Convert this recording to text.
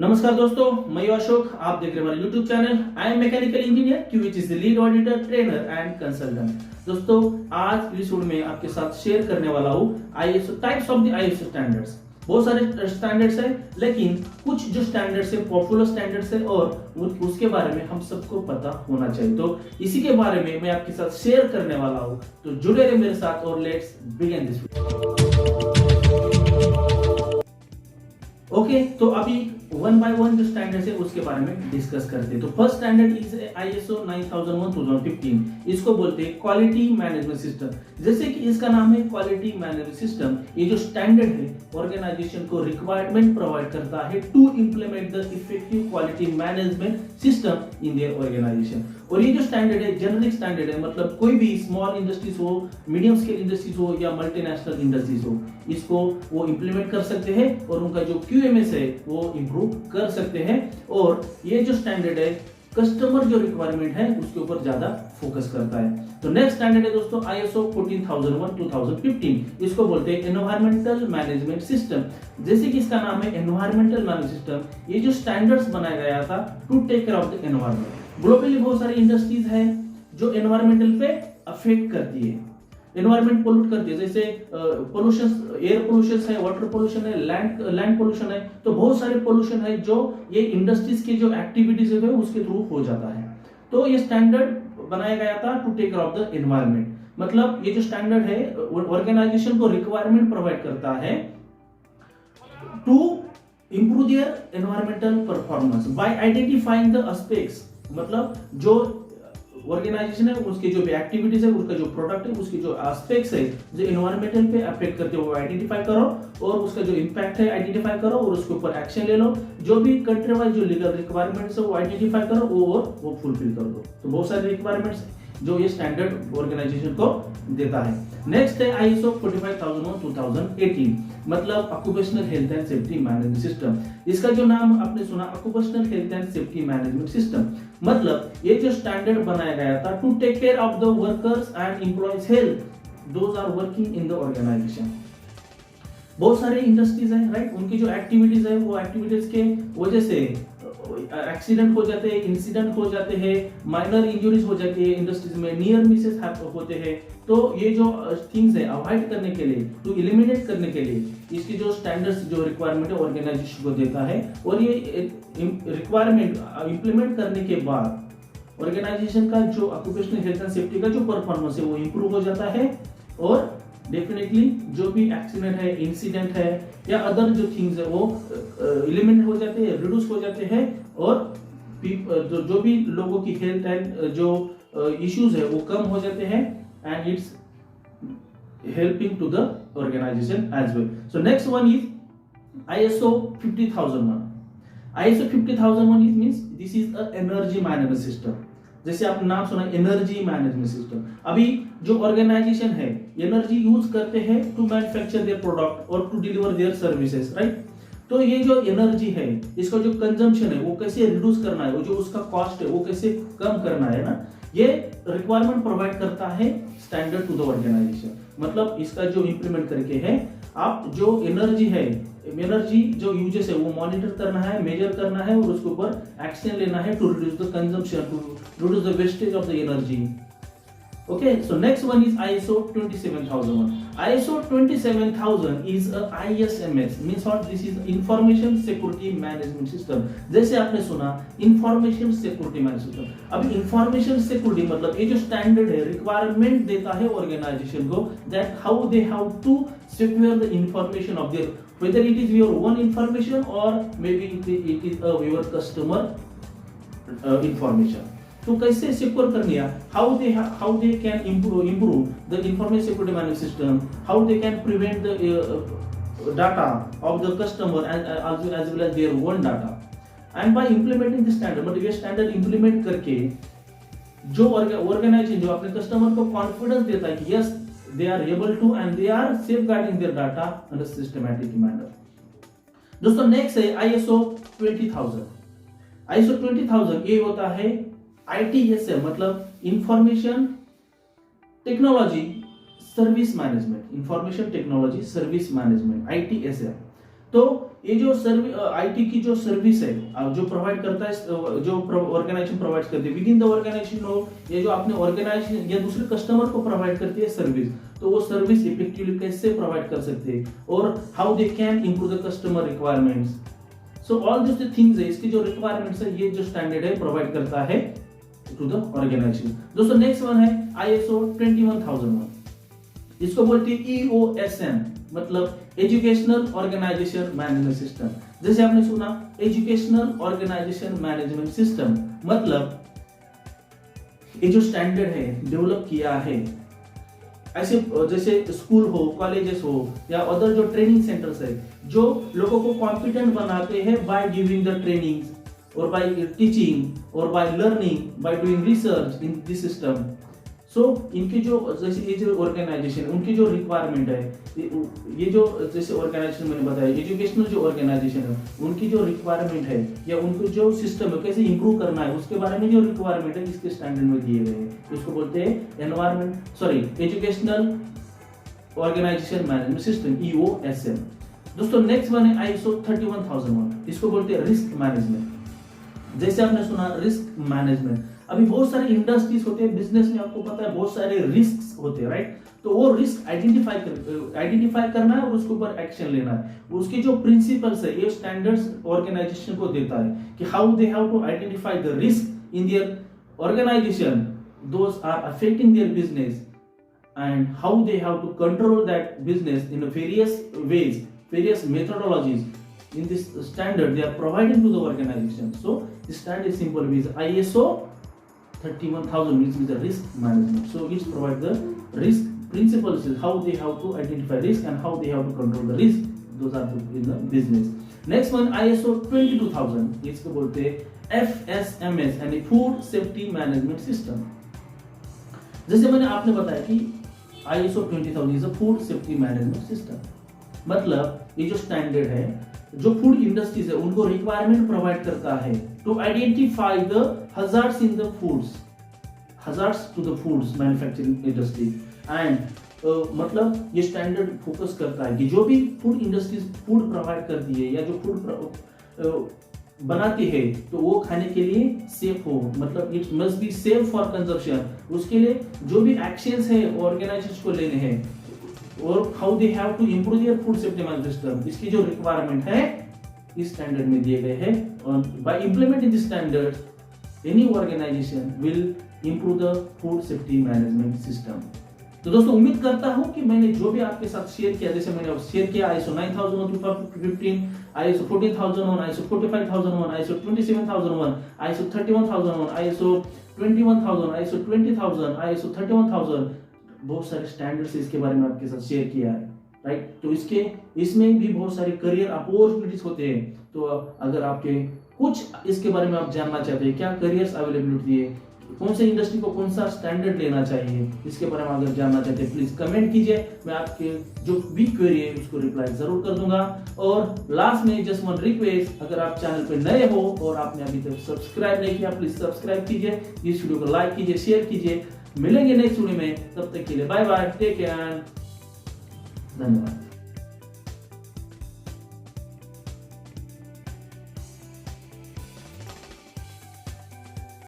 नमस्कार दोस्तों, मैं अशोक। आप देख रहे हैं हमारे YouTube channel I am mechanical engineer Q which is lead auditor trainer and consultant. दोस्तों, आज एपिसोड में आपके साथ शेयर करने वाला हूँ ISO types of the ISO standards. बहुत सारे स्टैंडर्ड्स हैं, लेकिन कुछ जो स्टैंडर्ड्स है पॉपुलर स्टैंडर्ड्स है और उसके बारे में हम सबको पता होना चाहिए। तो इसी के बारे में मैं आपके साथ शेयर करने वाला हूँ, तो जुड़े रहे मेरे साथ और लेट्स बिगिन दिस ओके। तो अभी वन बाय वन जो स्टैंडर्ड्स है उसके बारे में डिस्कस करते हैं। तो फर्स्ट स्टैंडर्ड इज आईएसओ 9001:2015। इसको बोलते हैं क्वालिटी मैनेजमेंट सिस्टम। जैसे कि इसका नाम है क्वालिटी मैनेजमेंट सिस्टम, ये जो स्टैंडर्ड है ऑर्गेनाइजेशन को रिक्वायरमेंट प्रोवाइड करता है to implement the effective quality management system in their organisation. और ये जो स्टैंडर्ड है जेनरिक स्टैंडर्ड है, मतलब कोई भी स्मॉल इंडस्ट्रीज हो, मीडियम स्केल इंडस्ट्रीज हो या मल्टीनेशनल इंडस्ट्रीज हो, इसको वो इंप्लीमेंट कर सकते हैं और उनका जो क्यूएमएस है वो इंप्रूव कर सकते हैं। और ये जो स्टैंडर्ड है कस्टमर जो रिक्वायरमेंट है उसके ऊपर ज्यादा फोकस करता है। तो नेक्स्ट स्टैंडर्ड है दोस्तों आईएसओ 14001:2015। इसको बोलते हैं एनवायरमेंटल मैनेजमेंट सिस्टम। जैसे कि इसका नाम है एनवायरमेंटल मैनेजमेंट सिस्टम, ये जो स्टैंडर्ड्स बनाया गया था to take care of the environment. Globally बहुत सारी इंडस्ट्रीज है जो एनवायरमेंटल पे अफेक्ट करती है, एनवायरमेंट पोल्यूट करती है। जैसे पोल्यूशन, एयर पोल्यूशन है, वाटर पोल्यूशन है, लैंड पोल्यूशन है। तो बहुत सारे पोल्यूशन है जो ये इंडस्ट्रीज की जो एक्टिविटीज है उसके थ्रू हो जाता है। तो ये स्टैंडर्ड बनाया गया था to take care of the environment. मतलब ये जो स्टैंडर्ड है ऑर्गेनाइजेशन को रिक्वायरमेंट प्रोवाइड करता है to improve their environmental performance by identifying the aspects। मतलब जो ऑर्गेनाइजेशन है उसके जो भी एक्टिविटीज है, उसका जो प्रोडक्ट है, उसके जो एस्पेक्ट्स है जो एनवायरमेंटल पे अफेक्ट करते हो वो आइडेंटिफाई करो और उसका जो इंपैक्ट है आइडेंटिफाई करो और उसके ऊपर एक्शन ले लो। जो भी कंट्री वाइज जो लीगल रिक्वायरमेंट्स है वो आइडेंटिफाई करो और वो फुलफिल कर दो। तो बहुत सारे रिक्वायरमेंट्स जो ये स्टैंडर्ड ऑर्गेनाइजेशन को देता है। नेक्स्ट है आईएसओ 45001:2018, मतलब occupational health and safety management system. इसका जो नाम आपने सुना occupational health and safety management system, मतलब ये जो स्टैंडर्ड बनाया गया था to take care of the workers and employees health those are working in the organisation. बहुत सारे इंडस्ट्रीज हैं, राइट, उनकी जो एक्टिविटीज है वो एक्टिविटीज के वजह से एक्सीडेंट हो जाते हैं, इंसिडेंट हो जाते हैं, माइनर इंजरीज हो जाती है इंडस्ट्रीज में, नियर मिसेस होते हैं। तो ये जो थिंग्स है अवॉइड करने के लिए, टू एलिमिनेट करने के लिए इसकी जो स्टैंडर्ड्स जो रिक्वायरमेंट है ऑर्गेनाइजेशन को देता है। और ये रिक्वायरमेंट इंप्लीमेंट करने के बाद ऑर्गेनाइजेशन का जो ऑक्यूपेशनल हेल्थ एंड सेफ्टी का जो परफॉर्मेंस है वो इंप्रूव हो जाता है और डेफिनेटली जो भी एक्सीडेंट है, इंसिडेंट है या अदर जो थिंग्स है वो एलिमिनेट हो जाते हैं, रिड्यूस हो जाते हैं और जो भी लोगों की हेल्थ एंड जो इश्यूज है वो कम हो जाते हैं and it's helping to the organisation as well. So next one is ISO 50001। ISO 50001 is means this is a energy management system. जैसे आपने नाम सुना एनर्जी मैनेजमेंट सिस्टम। अभी जो ऑर्गेनाइजेशन है एनर्जी यूज करते हैं टू मैन्युफैक्चर देयर प्रोडक्ट और to deliver their services, right. तो ये जो एनर्जी है इसका जो कंजम्पशन है वो कैसे रिड्यूस करना है, वो जो उसका कॉस्ट है वो कैसे कम करना है ना, ये रिक्वायरमेंट प्रोवाइड करता है स्टैंडर्ड टू द ऑर्गेनाइजेशन। मतलब इसका जो इंप्लीमेंट करके है आप जो एनर्जी है, एनर्जी जो यूजेस है वो मॉनिटर करना है, मेजर करना है और उसके ऊपर एक्शन लेना है to reduce the consumption, to reduce the wastage of the energy. Okay, so next one is ISO 27001. ISO 27000 is a ISMS, means what? This is Information Security Management System. जैसे आपने सुना Information Security Management System। अब Information Security मतलब ये जो standard है requirement देता है ऑर्गेनाइजेशन को that how they have to secure the information of their, whether it is your own information or maybe it is your customer information। तो कैसे सिक्योर करनी है, how they can improve the information security management system, how they can prevent the data of the customer as well as their own data, and by implementing the standard, मतलब ये standard implement करके जो organisation जो अपने customer को confidence देता है कि yes they are able to and they are safeguarding their data in a systematic manner. दोस्तों नेक्स्ट है आईएसओ 20000। आईएसओ 20000 ये होता है ITSM, मतलब information technology service management, information technology service management, ITSM। तो ये जो आईटी की जो सर्विस है जो प्रोवाइड करता है, जो ऑर्गेनाइजेशन प्रोवाइड करती है विद इन द ऑर्गेनाइजेशन हो, ये जो आपने ऑर्गेनाइजेशन या दूसरे कस्टमर को प्रोवाइड करती है सर्विस, तो वो सर्विस इफेक्टिवली कैसे प्रोवाइड कर सकते हैं और how they can improve the customer requirements. So all this things है, इसकी जो रिक्वायरमेंट्स है ये जो स्टैंडर्ड है प्रोवाइड करता है टू द ऑर्गेनाइजेशन। दोस्तों नेक्स्ट वन है ISO 21001, इसको बोलते हैं EOSM, मतलब एजुकेशनल ऑर्गेनाइजेशन मैनेजमेंट सिस्टम। जैसे आपने सुना एजुकेशनल ऑर्गेनाइजेशन मैनेजमेंट सिस्टम, मतलब ये जो स्टैंडर्ड है डेवलप किया है ऐसे जैसे स्कूल हो, कॉलेजेस हो या अदर जो ट्रेनिंग सेंटर्स है, जो लोगों को कॉम्पिटेंट बनाते हैं बाय गिविंग द ट्रेनिंग और बाय टीचिंग और by learning by doing research in this system. So इनकी जो जैसे ये जो ऑर्गेनाइजेशन उनकी जो रिक्वायरमेंट है, ये जो जैसे ऑर्गेनाइजेशन मैंने बताया एजुकेशनल जो ऑर्गेनाइजेशन है उनकी जो रिक्वायरमेंट है या उनको जो सिस्टम है कैसे इंप्रूव करना है उसके बारे में जो रिक्वायरमेंट है इसके स्टैंडर्ड में दिए गए हैं, इसको बोलते हैं educational organisation management system EOSM। दोस्तों नेक्स्ट वन है ISO 31001, इसको बोलते हैं रिस्क मैनेजमेंट। जैसे आपने सुना रिस्क मैनेजमेंट, अभी बहुत सारे इंडस्ट्रीज होते हैं, बिजनेस में आपको पता है बहुत सारे रिस्क होते हैं, राइट? तो वो रिस्क आइडेंटिफाई करना है और उसके ऊपर एक्शन लेना है। उसके जो प्रिंसिपल्स है ये स्टैंडर्ड्स ऑर्गेनाइजेशन को देता है कि how they have to identify the risk in their organisation those are affecting their business and how they have to control that business in various ways, various methodologies. In this standard they are providing to the organization. So the standard is simple with ISO 31000, which is the risk management. So it provides the risk principles, is how they have to identify risk and how they have to control the risk. Those are in the business. Next one ISO 22000, इसको बोलते हैं FSMS यानी food safety management system. जैसे मैंने आपने बताया कि ISO 20000 is a food safety management system, मतलब ये जो स्टैंडर्ड है जो फूड इंडस्ट्रीज है उनको रिक्वायरमेंट प्रोवाइड करता है to identify the hazards in the foods, hazards to the foods manufacturing industry and मतलब ये स्टैंडर्ड फोकस करता है कि जो भी फूड इंडस्ट्रीज फूड प्रोवाइड करती है या जो फूड बनाती है तो वो खाने के लिए सेफ हो, मतलब it must be safe for consumption. उसके लिए जो भी एक्शंस है ऑर्गेनाइजेशन को लेने हैं और how they have to improve their food safety management system, इसकी जो रिक्वायरमेंट है इस स्टैंडर्ड में दिए गए हैं। और by implementing this standards any organisation will improve the food safety management system. तो दोस्तों उम्मीद करता हूं कि मैंने जो भी आपके साथ शेयर किया, जैसे मैंने शेयर किया ISO 9001-2015, ISO 14001, ISO 45001, ISO 27001, ISO 31001, ISO 21000, ISO 20000, ISO 31000, बहुत सारे स्टैंडर्ड्स इसके बारे में आपके साथ शेयर किया है, राइट? तो इसमें भी बहुत सारे करियर अपॉर्चुनिटीज होते हैं। तो अगर आपके कुछ इसके बारे में आप जानना चाहते हैं, क्या करियर्स अवेलेबिलिटी है, कौन से इंडस्ट्री को कौन सा स्टैंडर्ड लेना चाहिए, इसके बारे में अगर जानना चाहते हैं प्लीज कमेंट कीजिए, मैं आपके जो भी क्वेरी है उसको रिप्लाई जरूर कर दूंगा। और लास्ट में जस्ट वन रिक्वेस्ट, अगर आप चैनल पे नए हो और आपने अभी तक सब्सक्राइब नहीं किया प्लीज सब्सक्राइब कीजिए, इस वीडियो को लाइक कीजिए, शेयर कीजिए। मिलेंगे नेक्स्ट वीडियो में, तब तक के लिए बाय बाय, टेक केयर, धन्यवाद।